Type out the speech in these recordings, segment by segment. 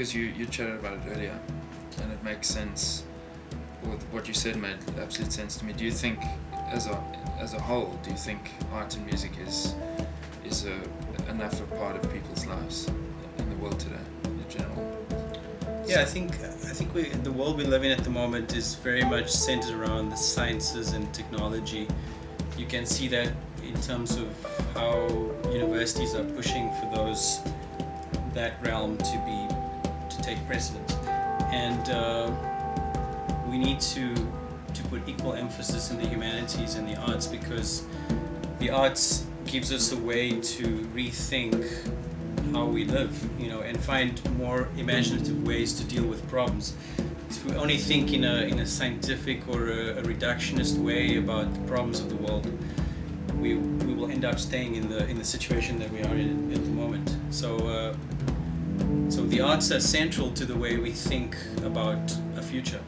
because you chatted about it earlier, and it makes sense. Or what you said made absolute sense to me. Do you think, as a whole, do you think art and music is enough a part of people's lives in the world today, in general? Yeah, I think the world we live in at the moment is very much centered around the sciences and technology. You can see that in terms of how universities are pushing for that realm to take precedence, and we need to put equal emphasis in the humanities and the arts, because the arts gives us a way to rethink how we live, and find more imaginative ways to deal with problems. If we only think in a scientific or a reductionist way about the problems of the world, we will end up staying in the situation that we are in at the moment. So the arts are central to the way we think about a future.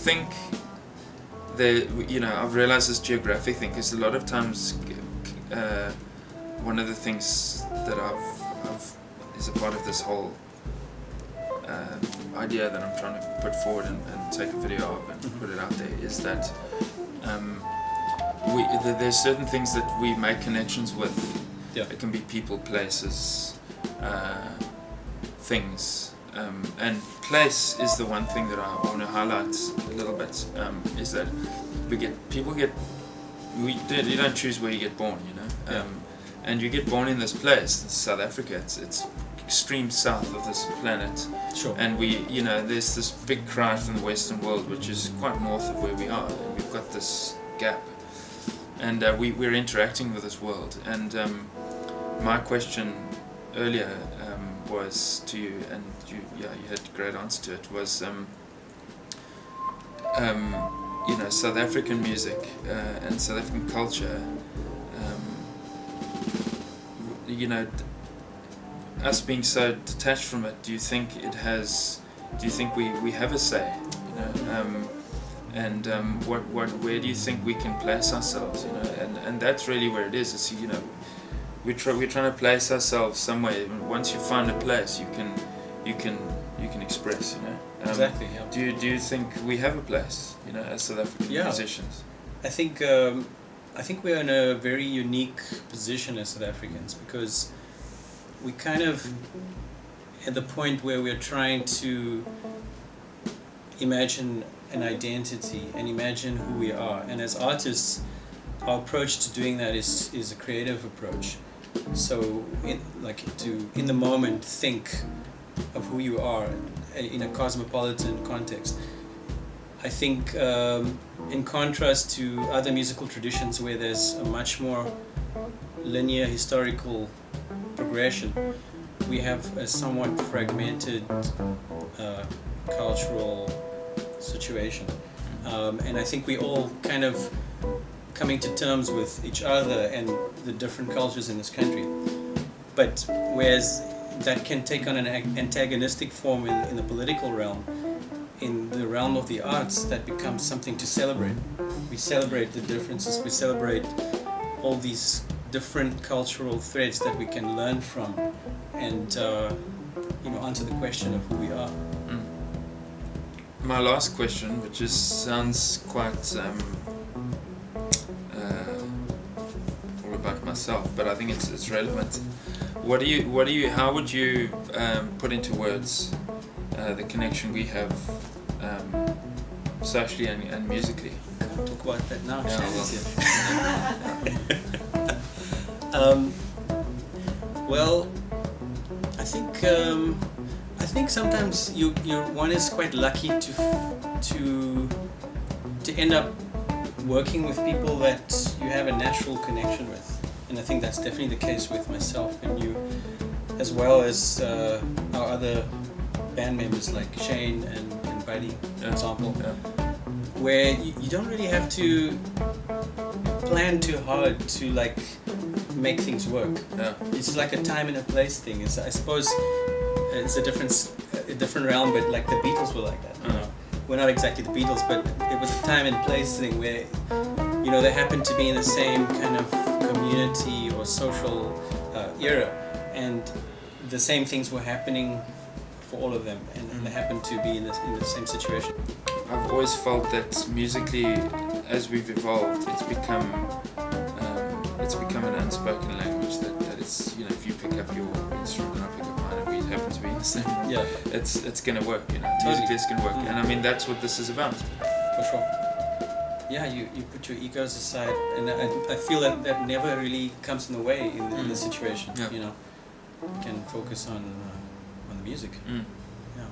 think I've realized this geographic thing, because a lot of times one of the things that I've is a part of this whole idea that I'm trying to put forward and take a video of and put it out there, is that there's certain things that we make connections with. Yeah. It can be people, places, things, and place is the one thing that I want to highlight a little bit. Is that you don't choose where you get born, you know, and you get born in this place, South Africa. It's extreme south of this planet. Sure. And there's this big cry from the Western world, which is quite north of where we are. And we've got this gap, and we're interacting with this world. And my question earlier was to you, and you had a great answer to it. Was South African music and South African culture. Us being so detached from it, do you think we have a say, where do you think we can place ourselves, and that's really where it is. We're trying to place ourselves somewhere. Once you find a place, you can express, Exactly. Yeah. Do you think we have a place, as South African musicians? I think we're in a very unique position as South Africans, because we kind of at the point where we're trying to imagine an identity and imagine who we are. And as artists, our approach to doing that is a creative approach. So in the moment think of who you are in a cosmopolitan context. I think in contrast to other musical traditions where there's a much more linear historical progression, we have a somewhat fragmented cultural situation, and I think we all kind of coming to terms with each other and the different cultures in this country. But whereas that can take on an antagonistic form in the political realm, in the realm of the arts, that becomes something to celebrate. We celebrate the differences, we celebrate all these different cultural threads that we can learn from, and answer the question of who we are. My last question, which sounds quite all about myself, but I think it's relevant. How would you put into words the connection we have socially and musically? Can't talk about that now. Yeah, well, I think sometimes one is quite lucky to end up working with people that you have a natural connection with, and I think that's definitely the case with myself and you, as well as our other band members like Shane and Buddy, for example, where you don't really have to plan too hard to make things work. It's like a time and a place thing. I suppose it's a different realm, but like the Beatles were like that. We're not exactly the Beatles, but it was a time and place thing where they happened to be in the same kind of community or social era, and the same things were happening for all of them, and they happened to be in the same situation. I've always felt that musically, as we've evolved, it's become an unspoken language that it's, if you pick up your instrument and I pick up mine and we happen to be in the same room, it's gonna work, musically it's gonna work. And I mean, that's what this is about. For sure. Yeah, you put your egos aside, and I feel that never really comes in the way in the situation. You can focus on the music. Yeah.